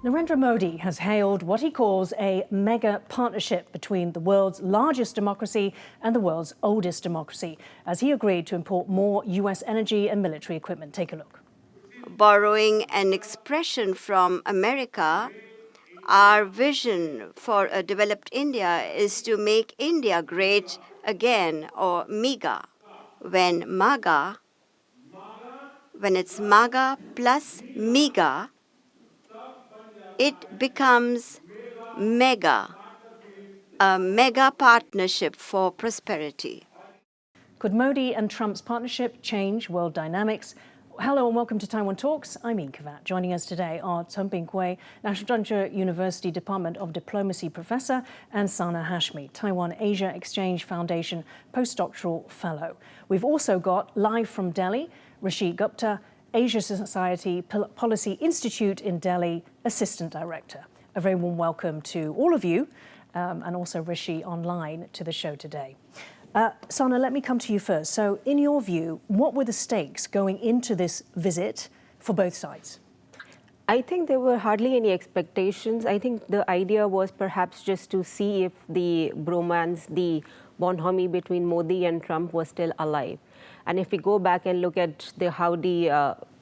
Narendra Modi has hailed what he calls a mega partnership between the world's largest democracy and the world's oldest democracy, as he agreed to import more U.S. energy and military equipment. Take a look. Borrowing an expression from America, our vision for a developed India is to make India great again, or MEGA. When it's MAGA plus MEGA, it becomes mega, a mega partnership for prosperity. Could Modi and Trump's partnership change world dynamics? Hello and welcome to Taiwan Talks. I'm EP568. Joining us today are Chen Ping-kuei, National Chengchi University Department of Diplomacy Professor, and Sana Hashmi, Taiwan-Asia Exchange Foundation Postdoctoral Fellow. We've also got live from Delhi, Rishi Gupta, Asia Society Policy Institute in Delhi, Assistant Director. A very warm welcome to all of you and also Rishi online to the show today. Sana, let me come to you first. So in your view, what were the stakes going into this visit for both sides? I think there were hardly any expectations. I think the idea was perhaps just to see if the bromance, the bonhomie between Modi and Trump was still alive. And if we go back and look at the Howdy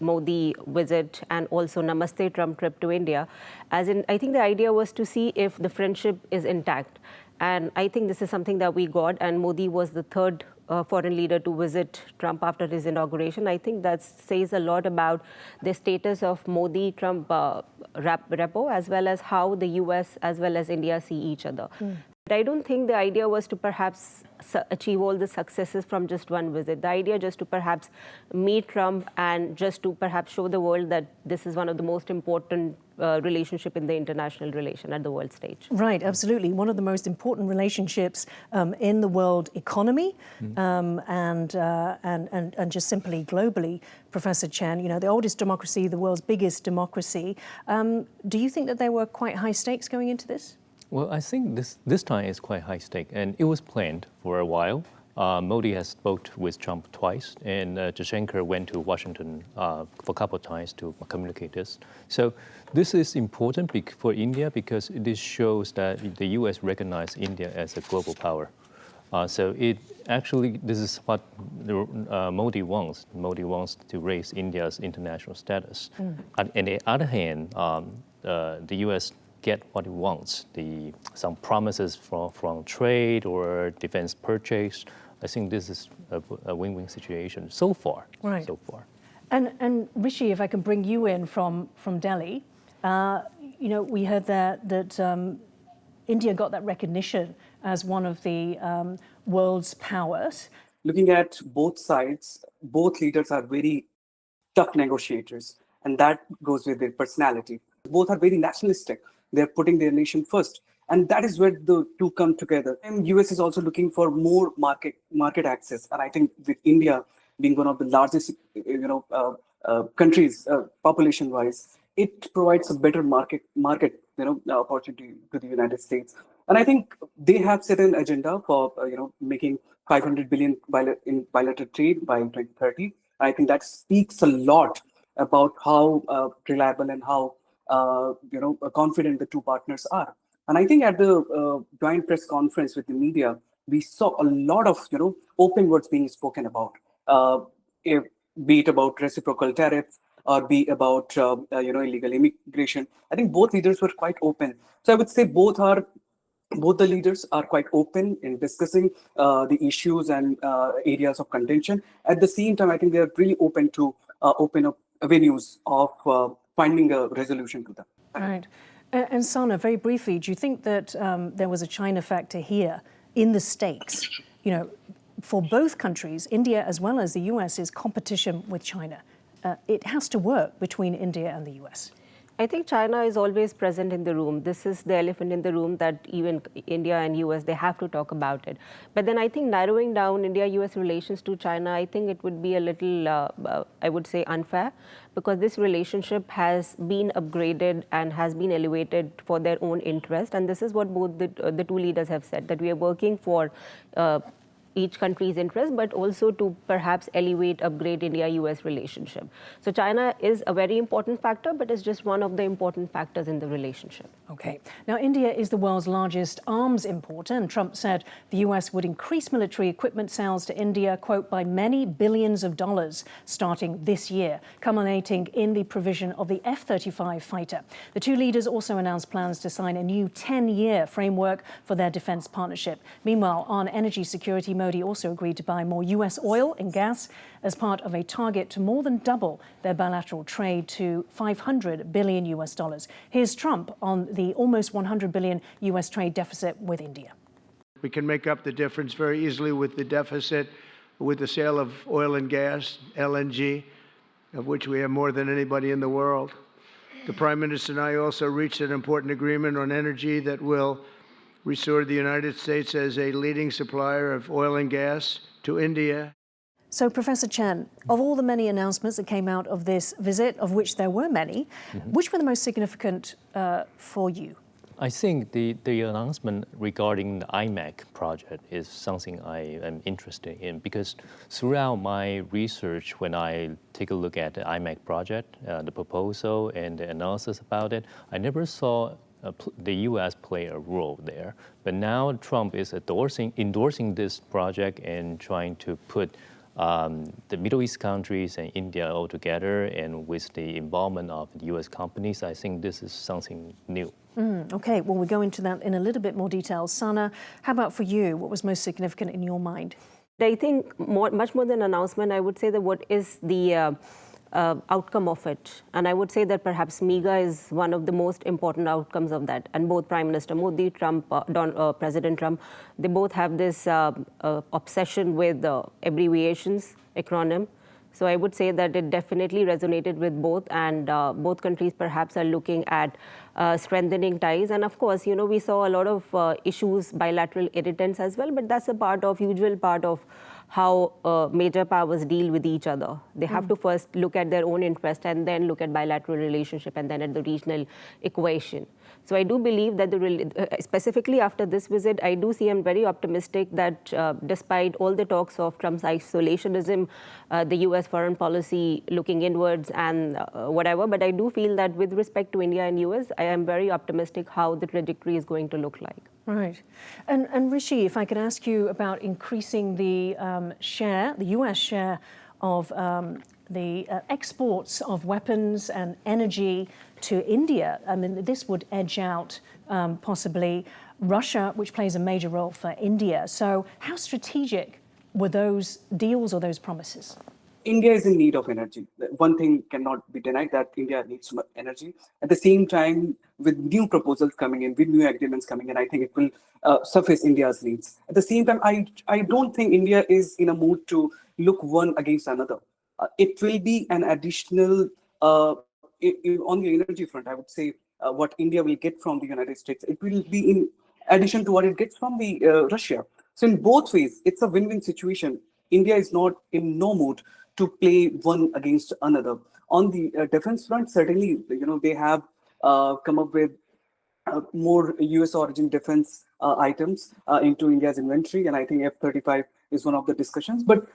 Modi visit and also Namaste Trump trip to India, I think the idea was to see if the friendship is intact. And I think this is something that we got, and Modi was the third foreign leader to visit Trump after his inauguration. I think that says a lot about the status of Modi-Trump rapport, as well as how the US as well as India see each other. But I don't think the idea was to perhaps achieve all the successes from just one visit. The idea just to perhaps meet Trump and just to perhaps show the world that this is one of the most important relationship in the international relation at the world stage. Right, absolutely. One of the most important relationships in the world economy and just simply globally, Professor Chen, you know, the oldest democracy, the world's biggest democracy. Do you think that there were quite high stakes going into this? Well, I think this time is quite high stake, and it was planned for a while. Modi has spoke with Trump twice, and Jaishankar went to Washington for a couple of times to communicate this. So this is important for India because this shows that the U.S. recognizes India as a global power. So this is what Modi wants. Modi wants to raise India's international status. On the other hand, the U.S. get what it wants, some promises from trade or defense purchase. I think this is a win-win situation so far. Right. So far. And Rishi, if I can bring you in from Delhi, you know, we heard that India got that recognition as one of the world's powers. Looking at both sides, both leaders are very tough negotiators, and that goes with their personality. Both are very nationalistic. They're putting their nation first. And that is where the two come together. And US is also looking for more market access. And I think with India being one of the largest countries population-wise, it provides a better market opportunity to the United States. And I think they have set an agenda for making $500 billion in bilateral trade by 2030. I think that speaks a lot about how reliable and how confident the two partners are. And I think at the joint press conference with the media, we saw a lot of open words being spoken about, be it about reciprocal tariffs or be about illegal immigration. I think both leaders were quite open. So I would say both the leaders are quite open in discussing the issues and areas of contention. At the same time, I think they are really open to open up avenues of finding a resolution to them. Right. And Sana, very briefly, do you think that there was a China factor here in the stakes? You know, for both countries, India as well as the US, is competition with China. It has to work between India and the US. I think China is always present in the room. This is the elephant in the room that even India and US, they have to talk about it. But then I think narrowing down India-US relations to China, I think it would be a little, I would say, unfair, because this relationship has been upgraded and has been elevated for their own interest. And this is what both the two leaders have said, that we are working for each country's interest, but also to perhaps elevate, upgrade India-U.S. relationship. So China is a very important factor, but it's just one of the important factors in the relationship. Okay. Now, India is the world's largest arms importer, and Trump said the U.S. would increase military equipment sales to India, quote, by many billions of dollars starting this year, culminating in the provision of the F-35 fighter. The two leaders also announced plans to sign a new 10-year framework for their defense partnership. Meanwhile, on energy security, Modi also agreed to buy more U.S. oil and gas as part of a target to more than double their bilateral trade to $500 billion US. Here's Trump on the almost $100 billion US trade deficit with India. We can make up the difference very easily with the deficit with the sale of oil and gas, LNG, of which we have more than anybody in the world. The Prime Minister and I also reached an important agreement on energy that will restore the United States as a leading supplier of oil and gas to India. So, Professor Chen, of all the many announcements that came out of this visit, of which there were many, which were the most significant for you? I think the announcement regarding the IMEC project is something I am interested in, because throughout my research, when I take a look at the IMEC project, the proposal and the analysis about it, I never saw the U.S. play a role there. But now Trump is endorsing this project and trying to put the Middle East countries and India all together, and with the involvement of the U.S. companies, I think this is something new. Okay, well, we'll go into that in a little bit more detail. Sana, how about for you? What was most significant in your mind? I think much more than an announcement, I would say that what is the outcome of it. And I would say that perhaps MIGA is one of the most important outcomes of that. And both Prime Minister Modi, President Trump, they both have this obsession with abbreviations, acronym. So I would say that it definitely resonated with both, and both countries perhaps are looking at strengthening ties. And of course, you know, we saw a lot of issues, bilateral irritants as well, but that's a usual part of how major powers deal with each other. They have to first look at their own interest and then look at bilateral relationship and then at the regional equation. So I do believe that specifically after this visit, I do see, I'm very optimistic that despite all the talks of Trump's isolationism, the US foreign policy looking inwards and whatever, but I do feel that with respect to India and US, I am very optimistic how the trajectory is going to look like. Right. And Rishi, if I could ask you about increasing the share, the US share of the exports of weapons and energy to India. I mean, this would edge out possibly Russia, which plays a major role for India. So how strategic were those deals or those promises? India is in need of energy. One thing cannot be denied, that India needs energy. At the same time, with new proposals coming in, with new agreements coming in, I think it will surface India's needs. At the same time, I don't think India is in a mood to look one against another. It will be an additional, on the energy front, I would say, what India will get from the United States. It will be in addition to what it gets from the Russia. So in both ways, it's a win-win situation. India is not in no mood to play one against another. On the defense front, certainly, you know, they have come up with more US origin defense items into India's inventory, and I think F-35 is one of the discussions. But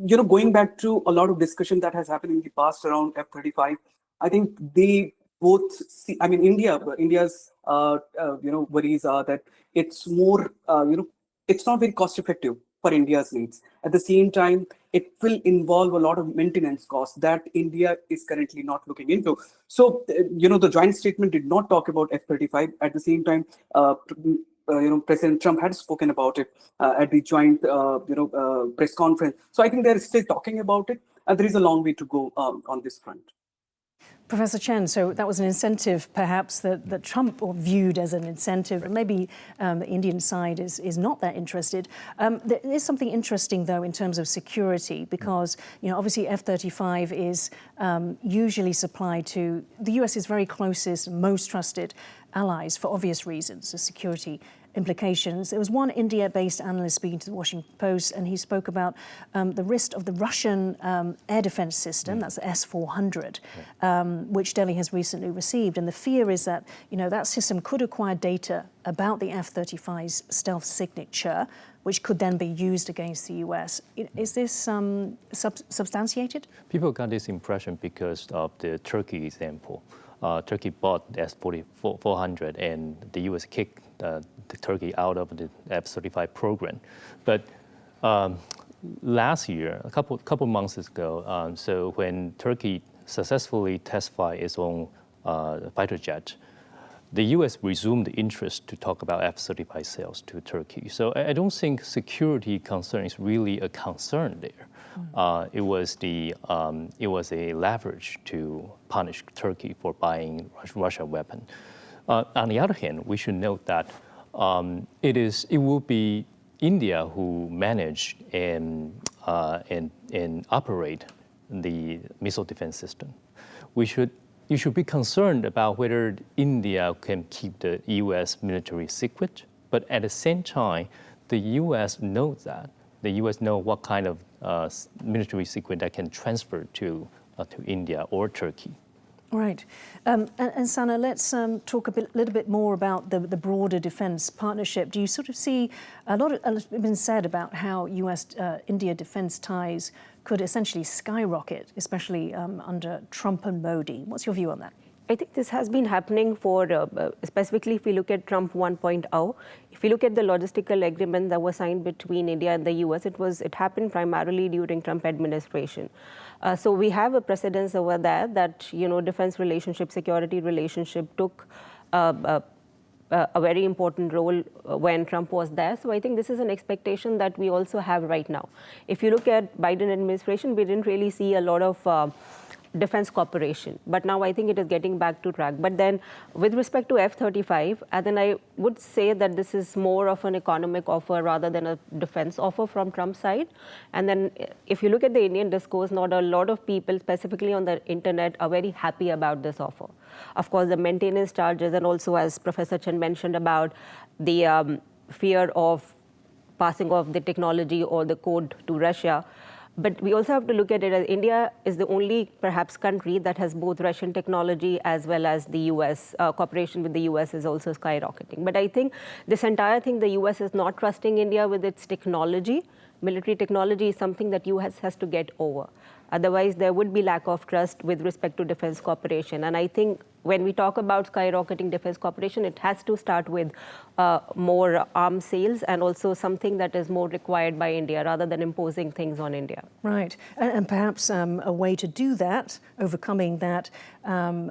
you know, going back to a lot of discussion that has happened in the past around F-35, I think they both see. I mean, India's you know, worries are that it's more you know, it's not very cost effective for India's needs. At the same time, it will involve a lot of maintenance costs that India is currently not looking into. So, you know, the joint statement did not talk about F-35. At the same time, you know, President Trump had spoken about it at the joint, you know, press conference. So I think they're still talking about it, and there is a long way to go on this front. Professor Chen, so that was an incentive perhaps that Trump viewed as an incentive. Maybe the Indian side is not that interested. There is something interesting, though, in terms of security, because, you know, obviously F-35 is usually supplied to, the US is very closest, most trusted allies for obvious reasons, the security implications. There was one India-based analyst speaking to the Washington Post, and he spoke about the risk of the Russian air defense system, that's the S-400, which Delhi has recently received. And the fear is that, that system could acquire data about the F-35's stealth signature, which could then be used against the U.S. Is this substantiated? People got this impression because of the Turkey example. Turkey bought the S-400 and the U.S. kicked the Turkey out of the F-35 program. But last year, a couple months ago, so when Turkey successfully test-fired its own fighter jet, the U.S. resumed the interest to talk about F-35 sales to Turkey. So I don't think security concern is really a concern there. It was a leverage to punish Turkey for buying Russian weapon. On the other hand, we should note that it will be India who manage and operate the missile defense system. You should be concerned about whether India can keep the U.S. military secret, but at the same time, the U.S. knows that. The U.S. know what kind of military secret that can transfer to India or Turkey. Right. And Sana, let's talk a little bit more about the broader defense partnership. Do you sort of see a lot has been said about how U.S.-India defense ties could essentially skyrocket, especially under Trump and Modi? What's your view on that? I think this has been happening for, specifically if we look at Trump 1.0, if we look at the logistical agreement that was signed between India and the US, it happened primarily during Trump administration. So we have a precedence over there that, defense relationship, security relationship took a very important role when Trump was there. So I think this is an expectation that we also have right now. If you look at Biden administration, we didn't really see a lot of defense cooperation. But now I think it is getting back to track. But then with respect to F-35, then I would say that this is more of an economic offer rather than a defense offer from Trump's side. And then if you look at the Indian discourse, not a lot of people, specifically on the internet, are very happy about this offer. Of course, the maintenance charges, and also as Professor Chen mentioned about the fear of passing off the technology or the code to Russia. But we also have to look at it as India is the only, perhaps, country that has both Russian technology as well as the US. Cooperation with the US is also skyrocketing. But I think this entire thing, the US is not trusting India with its technology. Military technology is something that US has to get over. Otherwise, there would be lack of trust with respect to defense cooperation. And I think when we talk about skyrocketing defense cooperation, it has to start with more arms sales and also something that is more required by India rather than imposing things on India. Right. And perhaps a way to do that, overcoming that,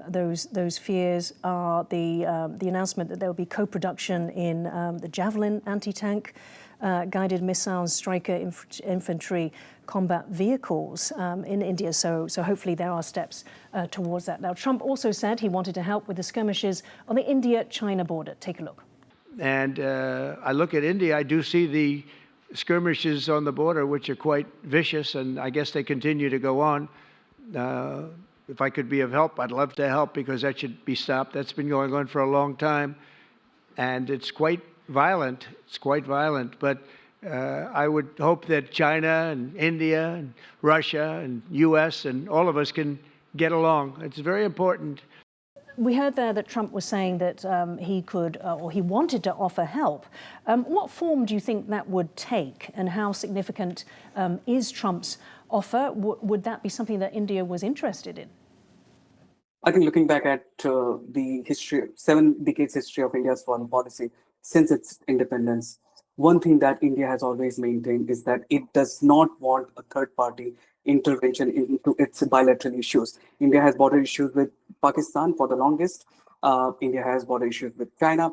those fears are the announcement that there will be co-production in the Javelin anti-tank guided missiles, Striker infantry combat vehicles in India. So hopefully there are steps towards that. Now, Trump also said he wanted to help with the skirmishes on the India-China border. Take a look. And I look at India, I do see the skirmishes on the border, which are quite vicious, and I guess they continue to go on. If I could be of help, I'd love to help, because that should be stopped. That's been going on for a long time, and it's quite violent. It's quite violent, but I would hope that China and India and Russia and US and all of us can get along. It's very important. We heard there that Trump was saying that he could, or he wanted to offer help. What form do you think that would take, and how significant is Trump's offer? Would that be something that India was interested in? I think looking back at the history, 7 decades history of India's foreign policy since its independence, one thing that India has always maintained is that it does not want a third-party intervention into its bilateral issues. India has border issues with Pakistan for the longest. India has border issues with China.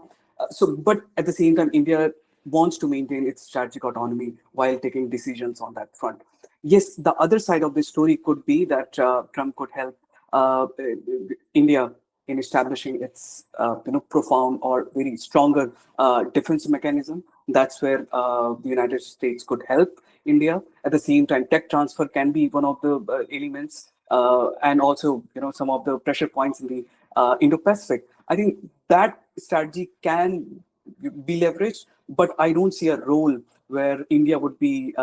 But at the same time, India wants to maintain its strategic autonomy while taking decisions on that front. Yes, the other side of the story could be that Trump could help India in establishing its profound or very stronger defense mechanism. That's where the United States could help India. At the same time, tech transfer can be one of the elements, and also some of the pressure points in the Indo-Pacific. I think that strategy can be leveraged, but I don't see a role where India would be,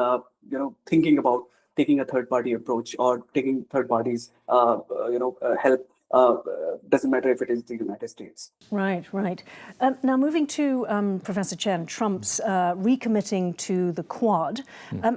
thinking about taking a third-party approach or taking third parties, help. Doesn't matter if it is the United States. Right, right. Now, moving to Professor Chen, Trump's recommitting to the Quad.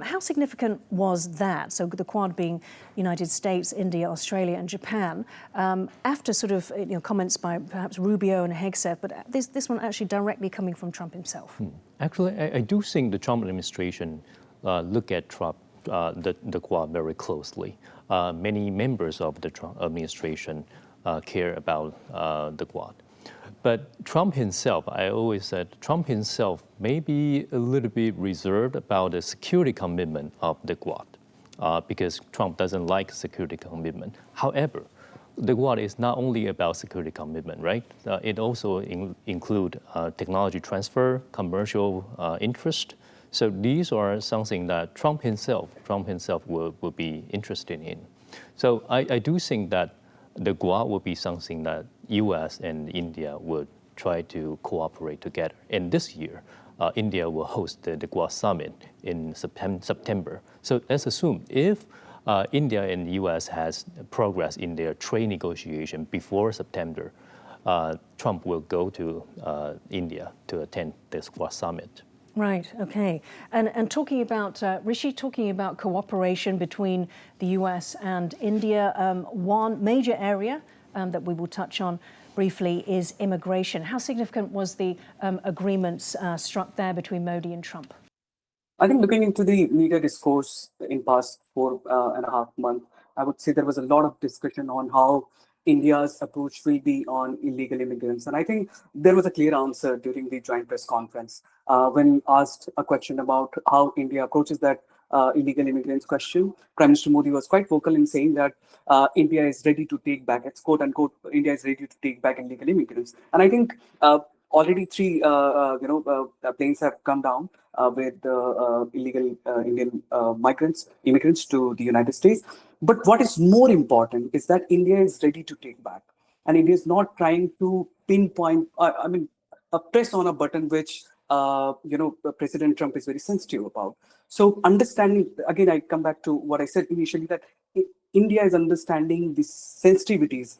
How significant was that? So the Quad being United States, India, Australia, and Japan. After sort of comments by perhaps Rubio and Hegseth, but this one actually directly coming from Trump himself. Actually, I do think the Trump administration look at Trump, the Quad very closely. Many members of the Trump administration care about the Quad. But Trump himself, I always said, Trump himself may be a little bit reserved about the security commitment of the Quad because Trump doesn't like security commitment. However, the Quad is not only about security commitment, right? It also include technology transfer, commercial interest. So these are something that Trump himself will be interested in. So I do think that the Quad will be something that U.S. and India would try to cooperate together. And this year, India will host the Quad summit in September. So let's assume if India and the U.S. has progress in their trade negotiation before September, Trump will go to India to attend this Quad summit. Right, okay. And talking about, Rishi, talking about cooperation between the US and India, one major area that we will touch on briefly is immigration. How significant was the agreements struck there between Modi and Trump? I think looking into the media discourse in past 4.5 months, I would say there was a lot of discussion on how India's approach will be on illegal immigrants. And I think there was a clear answer during the joint press conference when asked a question about how India approaches that illegal immigrants question. Prime Minister Modi was quite vocal in saying that India is ready to take back, it's quote unquote, India is ready to take back illegal immigrants. And I think already 3 planes have come down with illegal Indian immigrants to the United States. But what is more important is that India is ready to take back. And India is not trying to pinpoint, press on a button which, President Trump is very sensitive about. So understanding, again, I come back to what I said initially, that India is understanding the sensitivities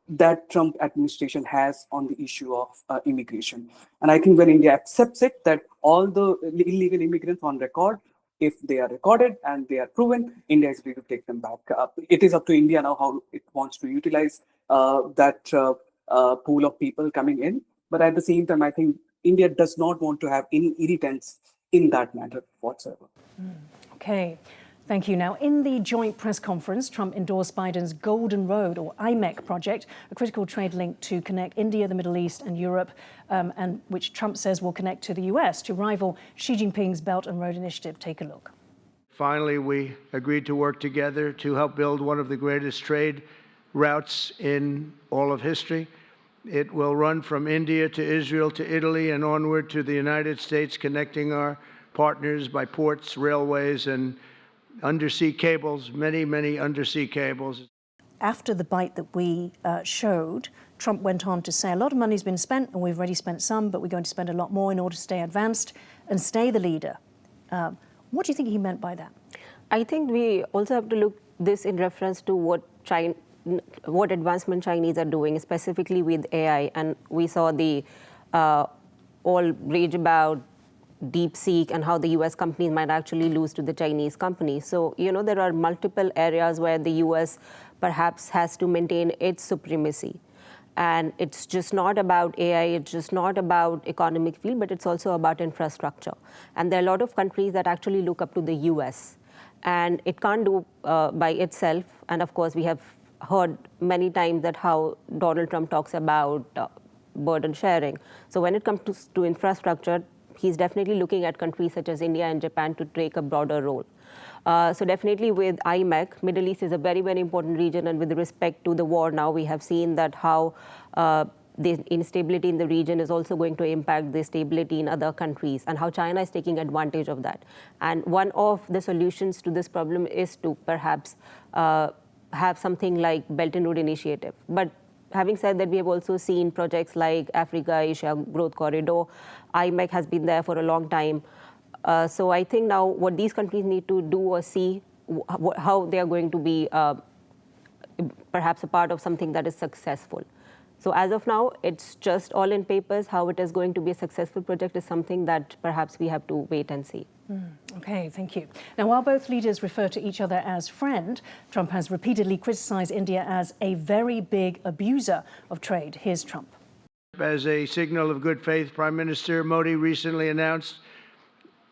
that Trump administration has on the issue of immigration. And I think when India accepts it, that all the illegal immigrants on record, if they are recorded and they are proven, India is ready to take them back. It is up to India now how it wants to utilize that pool of people coming in. But at the same time, I think India does not want to have any irritants in that matter whatsoever. Okay. Thank you. Now, in the joint press conference, Trump endorsed Biden's Golden Road, or IMEC project, a critical trade link to connect India, the Middle East, and Europe, and which Trump says will connect to the US to rival Xi Jinping's Belt and Road Initiative. Take a look. Finally, we agreed to work together to help build one of the greatest trade routes in all of history. It will run from India to Israel to Italy and onward to the United States, connecting our partners by ports, railways, and undersea cables, many undersea cables. After the bite that we showed, Trump went on to say a lot of money's been spent and we've already spent some, but we're going to spend a lot more in order to stay advanced and stay the leader. What do you think he meant by that? I think we also have to look this in reference to what advancement Chinese are doing, specifically with AI. And we saw the all rage about DeepSeek and how the US companies might actually lose to the Chinese companies. So, there are multiple areas where the US perhaps has to maintain its supremacy. And it's just not about AI, it's just not about economic field, but it's also about infrastructure. And there are a lot of countries that actually look up to the US. And it can't do by itself. And of course, we have heard many times that how Donald Trump talks about burden sharing. So when it comes to infrastructure, he's definitely looking at countries such as India and Japan to take a broader role. So definitely with IMEC, Middle East is a very important region, and with respect to the war now, we have seen that how the instability in the region is also going to impact the stability in other countries, and how China is taking advantage of that. And one of the solutions to this problem is to perhaps have something like Belt and Road Initiative. But having said that, we have also seen projects like Africa-Asia Growth Corridor. IMEC has been there for a long time. So I think now what these countries need to do or see how they are going to be perhaps a part of something that is successful. So as of now, it's just all in papers. How it is going to be a successful project is something that perhaps we have to wait and see. Okay, thank you. Now, while both leaders refer to each other as friend, Trump has repeatedly criticized India as a very big abuser of trade. Here's Trump. As a signal of good faith, Prime Minister Modi recently announced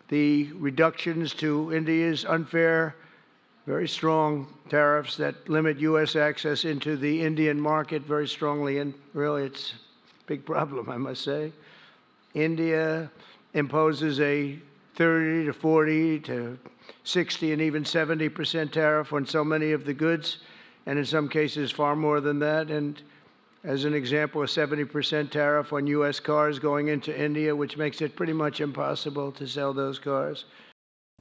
the reductions to India's unfair, very strong tariffs that limit U.S. access into the Indian market very strongly. And really, it's a big problem, I must say. India imposes a 30 to 40 to 60 and even 70% tariff on so many of the goods, and in some cases far more than that. And as an example, a 70% tariff on U.S. cars going into India, which makes it pretty much impossible to sell those cars.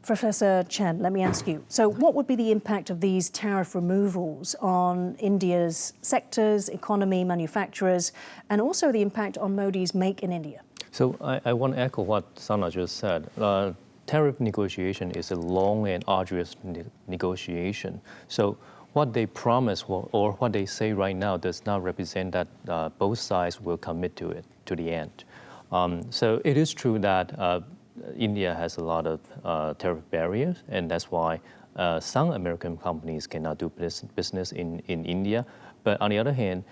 Professor Chen, let me ask you, so what would be the impact of these tariff removals on India's sectors, economy, manufacturers, and also the impact on Modi's Make in India? So I want to echo what Sana just said. Tariff negotiation is a long and arduous negotiation. So what they promise or what they say right now does not represent that both sides will commit to it to the end. So it is true that India has a lot of tariff barriers, and that's why some American companies cannot do business in India. But on the other hand,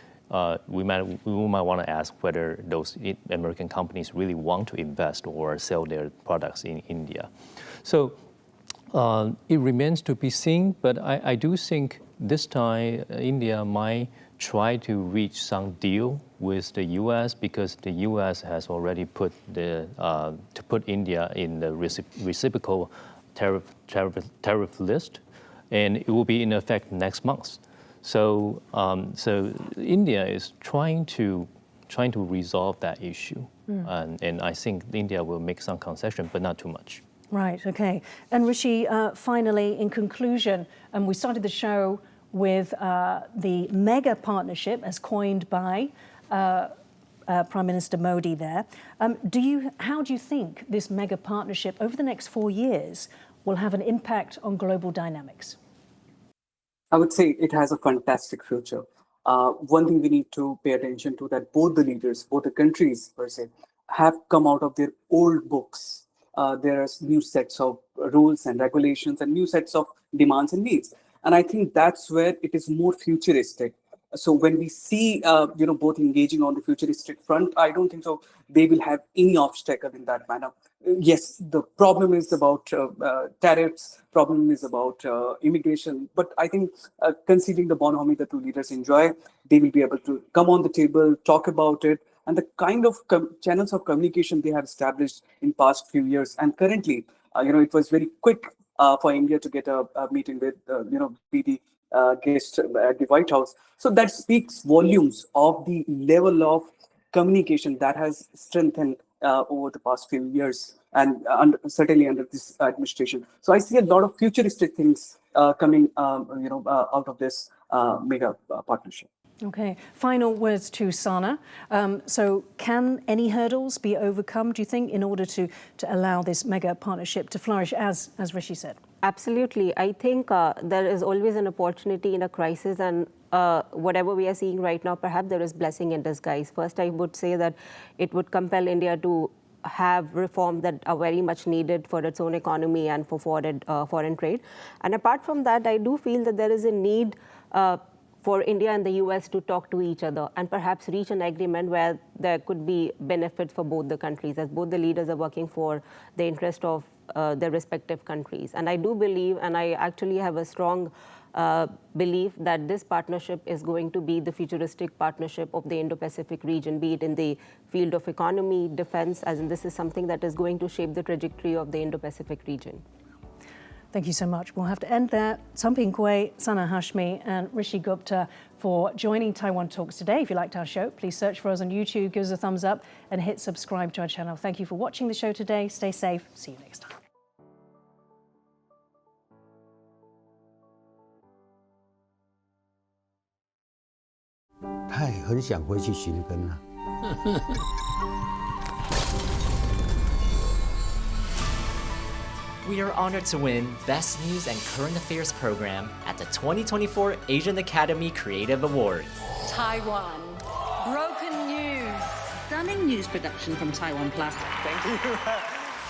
we might want to ask whether those American companies really want to invest or sell their products in India. So it remains to be seen, but I do think this time India might try to reach some deal with the U.S. because the U.S. has already put India in the reciprocal tariff list, and it will be in effect next month. So India is trying to resolve that issue, and I think India will make some concession, but not too much. Right. Okay. And Rishi, finally, in conclusion, we started the show with the mega partnership as coined by Prime Minister Modi there. How do you think this mega partnership over the next 4 years will have an impact on global dynamics? I would say it has a fantastic future. One thing we need to pay attention to that both the leaders, both the countries per se, have come out of their old books. There are new sets of rules and regulations and new sets of demands and needs. And I think that's where it is more futuristic. So when we see, both engaging on the futuristic front, I don't think so they will have any obstacle in that manner. Yes, the problem is about tariffs, problem is about immigration, but I think considering the bonhomie the two leaders enjoy, they will be able to come on the table, talk about it, and the kind of channels of communication they have established in past few years. And currently, it was very quick for India to get a meeting with, be the guest at the White House. So that speaks volumes of the level of communication that has strengthened over the past few years, and certainly under this administration. So I see a lot of futuristic things coming, out of this mega partnership. Okay. Final words to Sana. So can any hurdles be overcome, do you think, in order to allow this mega partnership to flourish, as Rishi said? Absolutely. I think there is always an opportunity in a crisis, and whatever we are seeing right now, perhaps there is blessing in disguise. First, I would say that it would compel India to have reforms that are very much needed for its own economy and for foreign trade. And apart from that, I do feel that there is a need for India and the U.S. to talk to each other and perhaps reach an agreement where there could be benefits for both the countries, as both the leaders are working for the interest of their respective countries. And I do believe, and I actually have a strong belief that this partnership is going to be the futuristic partnership of the Indo-Pacific region, be it in the field of economy, defense, as in this is something that is going to shape the trajectory of the Indo-Pacific region. Thank you so much. We'll have to end there. Chen Ping-kuei, Sana Hashmi, and Rishi Gupta for joining Taiwan Talks today. If you liked our show, please search for us on YouTube, give us a thumbs up, and hit subscribe to our channel. Thank you for watching the show today. Stay safe. See you next time. 很想回去寻根啊。We are honored to win Best News and Current Affairs Program at the 2024 Asian Academy Creative Awards. Taiwan. Broken news. Stunning news production from Taiwan Plus. Thank you.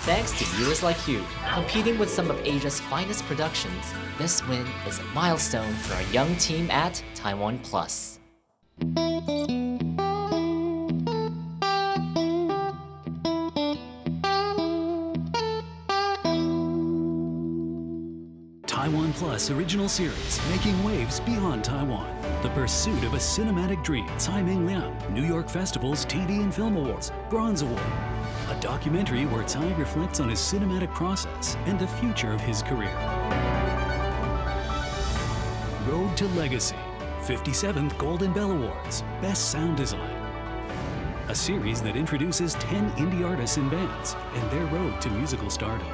Thanks to viewers like you, competing with some of Asia's finest productions, this win is a milestone for our young team at Taiwan Plus. Taiwan Plus original series, Making Waves Beyond Taiwan. The Pursuit of a Cinematic Dream, Tsai Ming-liang, New York Festival's TV and Film Awards, Bronze Award. A documentary where Tsai reflects on his cinematic process and the future of his career. Road to Legacy, 57th Golden Bell Awards, Best Sound Design. A series that introduces 10 indie artists and bands and their road to musical stardom.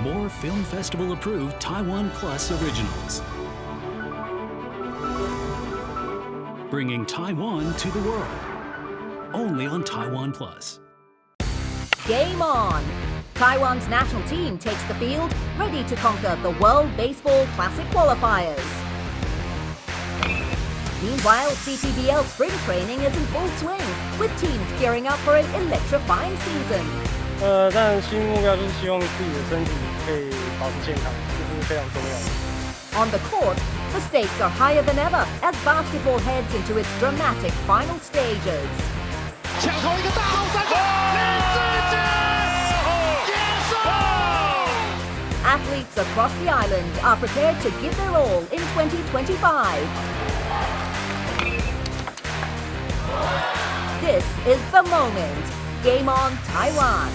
More Film Festival approved Taiwan Plus originals. Bringing Taiwan to the world. Only on Taiwan Plus. Game on! Taiwan's national team takes the field, ready to conquer the World Baseball Classic qualifiers. Meanwhile, CPBL spring training is in full swing, with teams gearing up for an electrifying season. 当然新目标就是希望自己的身体可以保持健康，这是非常重要的。 On the court, the stakes are higher than ever as basketball heads into its dramatic final stages. 抢投一个大号三分，林志杰接受。 Athletes across the island are prepared to give their all in 2025. This is the moment. Game on Taiwan.